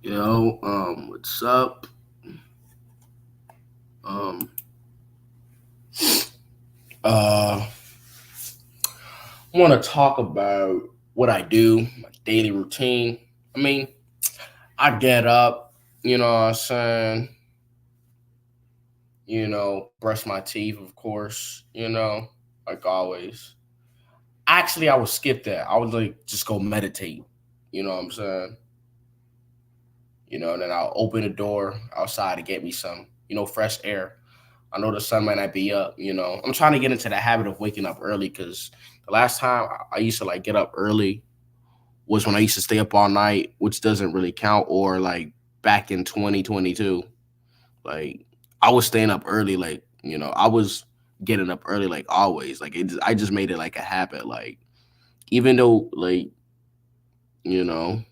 What's up? Um, uh, I want to talk about what I do, my daily routine. I mean, I get up, what I'm saying, brush my teeth, of course, like always. Actually, I would skip that. I would like just go meditate, you know what I'm saying? And then I'll open the door outside to get me some, fresh air. I know the sun might not be up. I'm trying to get into the habit of waking up early because the last time I used to like get up early was when I used to stay up all night, which doesn't really count, or like back in 2022. Like I was staying up early, like, I was getting up early like always. Like I just made it like a habit. Like even though like, you know,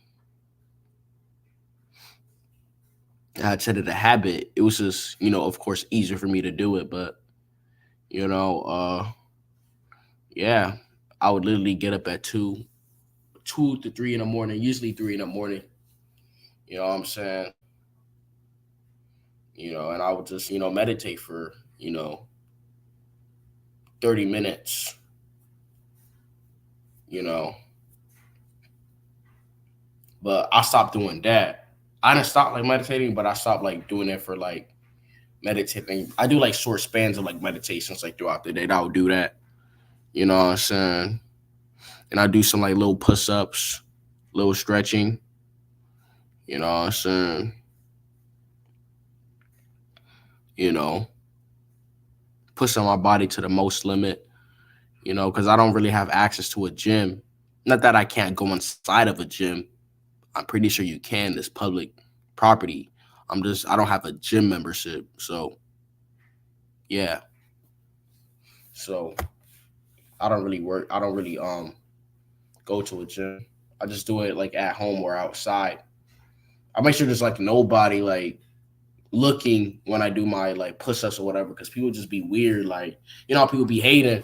I had said it a habit, it was just, of course easier for me to do it. But, you know, uh yeah, I would literally get up at 2 to 3 in the morning, usually 3 in the morning. You know what I'm saying? And I would just, meditate for, 30 minutes, you know. But I stopped doing that. I didn't stop like meditating, but I stopped like doing it for like meditating. I do like short spans of like meditations like throughout the day. I would do that. You know what I'm saying? And I do some like little push ups, little stretching, you know what I'm saying? You know, pushing my body to the most limit, because I don't really have access to a gym. Not that I can't go inside of a gym. I'm pretty sure you can. This public property. I don't have a gym membership. So yeah. So I don't really work. I don't really go to a gym. I just do it like at home or outside. I make sure there's like nobody like looking when I do my like push ups or whatever, because people just be weird. Like, how people be hating.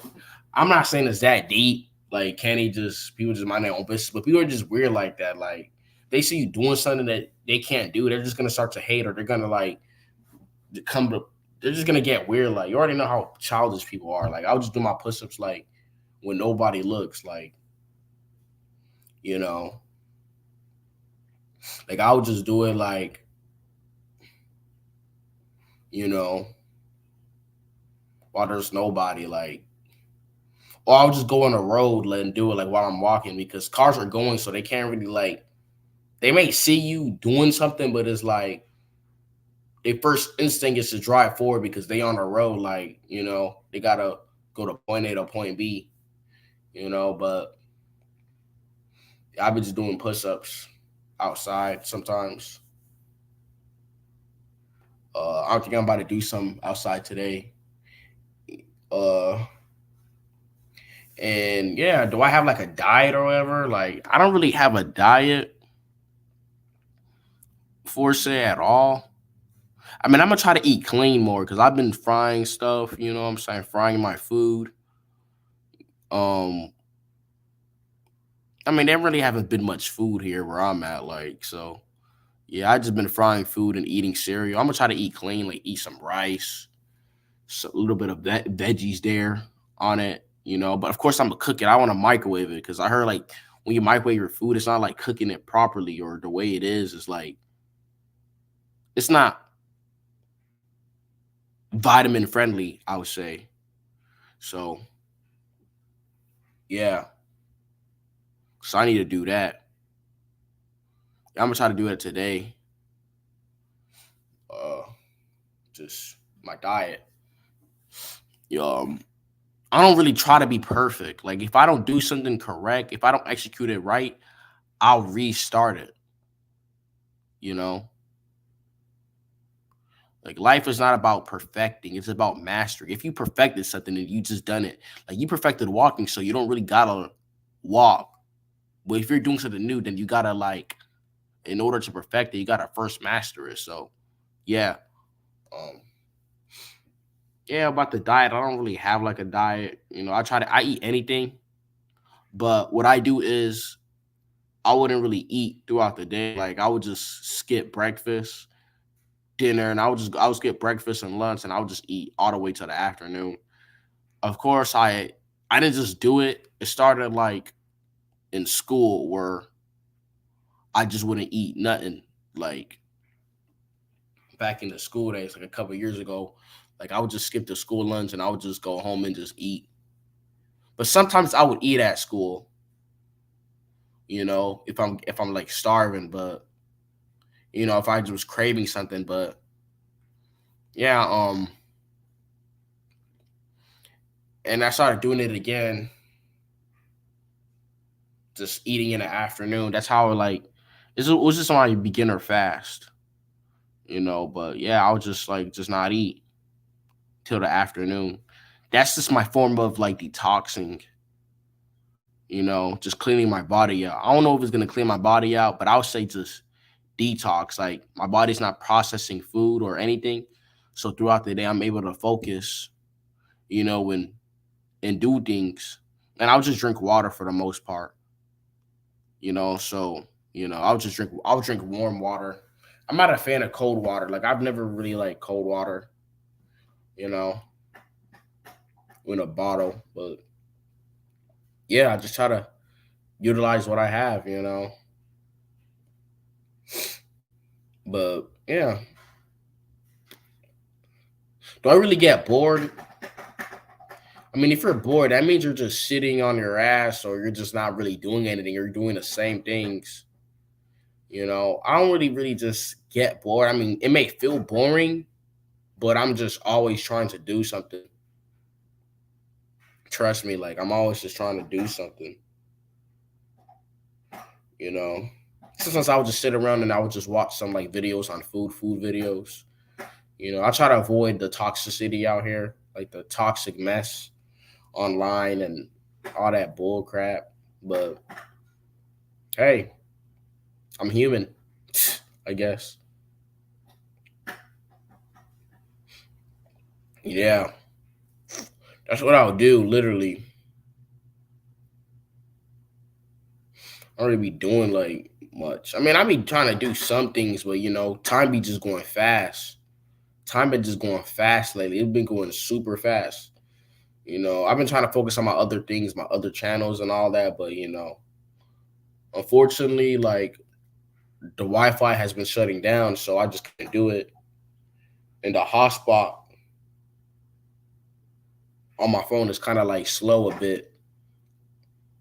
I'm not saying it's that deep. Like, can he just people just mind their own business? But people are just weird like that. Like, they see you doing something that they can't do, they're just gonna start to hate, or they're gonna like come to. They're just gonna get weird. Like, you already know how childish people are. Like, I'll just do my push ups like when nobody looks. You know, like I would just do it like you know while there's nobody. Like, or I'll just go on the road and do it like while I'm walking, because cars are going, so they can't really like. They may see you doing something, but it's like their first instinct is to drive forward because they on the road. Like, they gotta go to point A to point B. But I've been just doing push ups outside sometimes. I don't think I'm about to do some outside today. Uh, and yeah, do I have like a diet or whatever? Like, I don't really have a diet for say at all. I mean, I'm gonna try to eat clean more because I've been frying stuff. You know what I'm saying? Frying my food. Um, I mean, there really haven't been much food here where I'm at. Like, so yeah, I just been frying food and eating cereal. I'm gonna try to eat clean, like eat some rice, a little bit of veggies there on it. But of course I'm gonna cook it. I want to microwave it because I heard like when you microwave your food, it's not like cooking it properly or the way it is. It's like it's not vitamin friendly, I would say. So yeah, so I need to do that. I'm gonna try to do it today. Uh, just my diet. Um, I don't really try to be perfect. Like if I don't do something correct, if I don't execute it right, I'll restart it. You know, like life is not about perfecting; it's about mastering. If you perfected something and you just done it, like you perfected walking, so you don't really gotta walk. But if you're doing something new, then you gotta like, in order to perfect it, you gotta first master it. So yeah, um, yeah. About the diet, I don't really have like a diet. I eat anything, but what I do is I wouldn't really eat throughout the day. Like I would just skip breakfast, dinner, and I would skip breakfast and lunch, and I would just eat all the way to the afternoon. Of course, I didn't just do it. It started like in school where I just wouldn't eat nothing. Like back in the school days, like a couple years ago, like I would just skip the school lunch and I would just go home and just eat. But sometimes I would eat at school, if I'm like starving, but if I was craving something, but yeah, and I started doing it again, just eating in the afternoon. That's how it was just my beginner fast, but yeah, I would just just not eat till the afternoon. That's just my form of like detoxing, just cleaning my body out. I don't know if it's gonna clean my body out, but I would say just detox. Like my body's not processing food or anything. So throughout the day I'm able to focus, and do things. And I'll just drink water for the most part, so I would drink warm water. I'm not a fan of cold water. Like I've never really liked cold water, you know, in a bottle. But yeah, I just try to utilize what I have. But yeah, do I really get bored? I mean, if you're bored, that means you're just sitting on your ass or you're just not really doing anything. You're doing the same things. I don't really just get bored. I mean, it may feel boring, but I'm just always trying to do something. Trust me, like I'm always just trying to do something. You know, Sometimes I would just sit around and I would just watch some like videos on food videos. I try to avoid the toxicity out here, like the toxic mess online and all that bull crap. But hey, I'm human, I guess. Yeah, that's what I would do. Literally, I don't really be doing like much. I mean, I be trying to do some things, but time be just going fast. Time been just going fast lately. It's been going super fast. I've been trying to focus on my other things, my other channels and all that, but unfortunately, like the Wi-Fi has been shutting down, so I just can't do it. And the hotspot on my phone is kind of like slow a bit,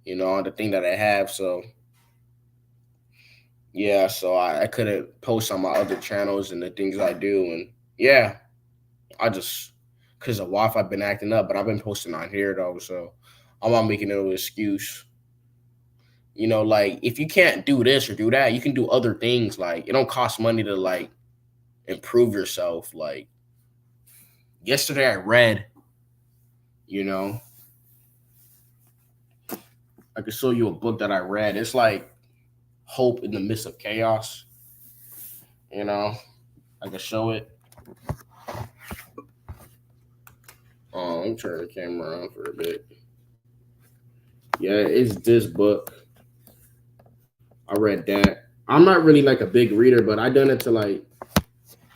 on the thing that I have. So yeah, so I couldn't post on my other channels and the things I do, and yeah, I just because the Wi-Fi been acting up, but I've been posting on here though, so I'm not making no excuse. Like if you can't do this or do that, you can do other things. Like it don't cost money to like improve yourself. Like yesterday I read, you know, I could show you a book that I read. It's like Hope in the Midst of Chaos. You know, I could show it. Let me turn the camera on for a bit. Yeah, it's this book. I read that. I'm not really like a big reader, but I done it to like,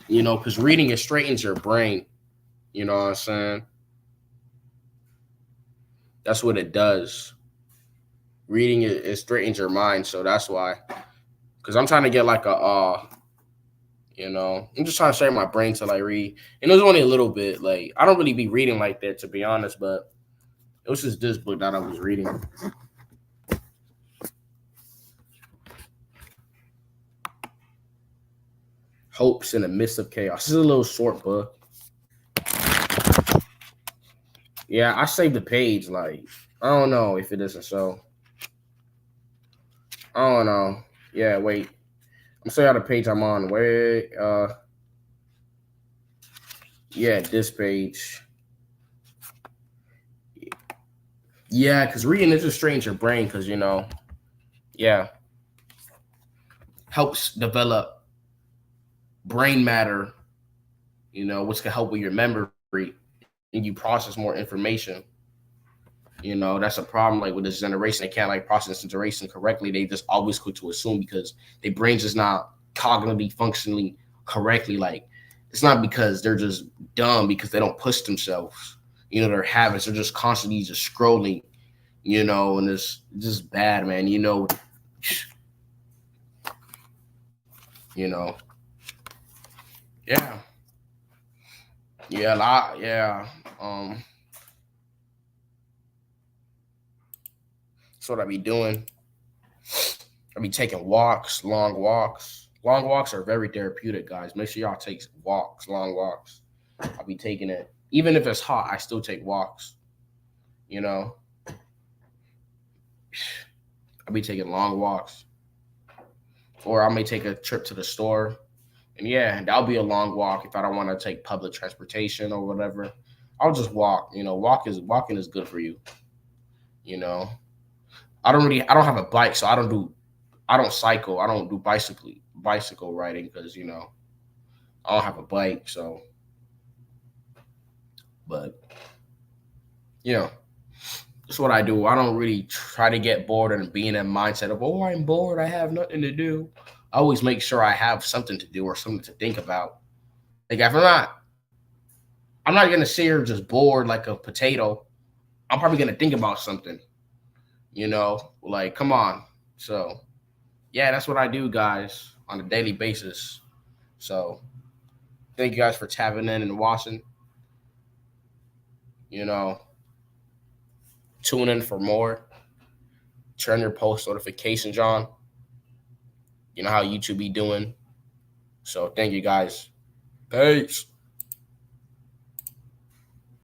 because reading it straightens your brain. You know what I'm saying? That's what it does. Reading it straightens your mind, so that's why. Because I'm trying to get like I'm just trying to share my brain till I read. And it was only a little bit. Like I don't really be reading like that to be honest, but it was just this book that I was reading. Hopes in the Midst of Chaos. This is a little short book. Yeah, I saved the page. Like I don't know if it isn't so. I don't know. Yeah, wait. I'm sorry how the page I'm on. Wait, yeah, this page. Yeah, because reading is just strains your brain because yeah, helps develop brain matter, which can help with your memory and you process more information. You know, that's a problem. Like with this generation, they can't like process information correctly. They just always quick to assume because their brains is not cognitively functioning correctly. Like it's not because they're just dumb because they don't push themselves. You know, their habits are just constantly just scrolling. You know, and it's just bad, man. You know, yeah, yeah, a lot, yeah. Um, that's what I be doing. I be taking walks, long walks. Long walks are very therapeutic, guys. Make sure y'all take walks, long walks. I'll be taking it. Even if it's hot, I still take walks. You know, I'll be taking long walks. Or I may take a trip to the store. And yeah, that'll be a long walk if I don't want to take public transportation or whatever. I'll just walk. You know, walking is good for you. You know. I don't have a bike, so I don't cycle. I don't do bicycle riding because, I don't have a bike, so but you know, that's what I do. I don't really try to get bored and be in a mindset of, oh, I'm bored, I have nothing to do. I always make sure I have something to do or something to think about. Like if I'm not gonna sit here just bored like a potato. I'm probably gonna think about something, like come on. So yeah, that's what I do, guys, on a daily basis. So thank you guys for tapping in and watching. You know, tune in for more. Turn your post notifications on. You know how YouTube be doing. So thank you guys. Peace.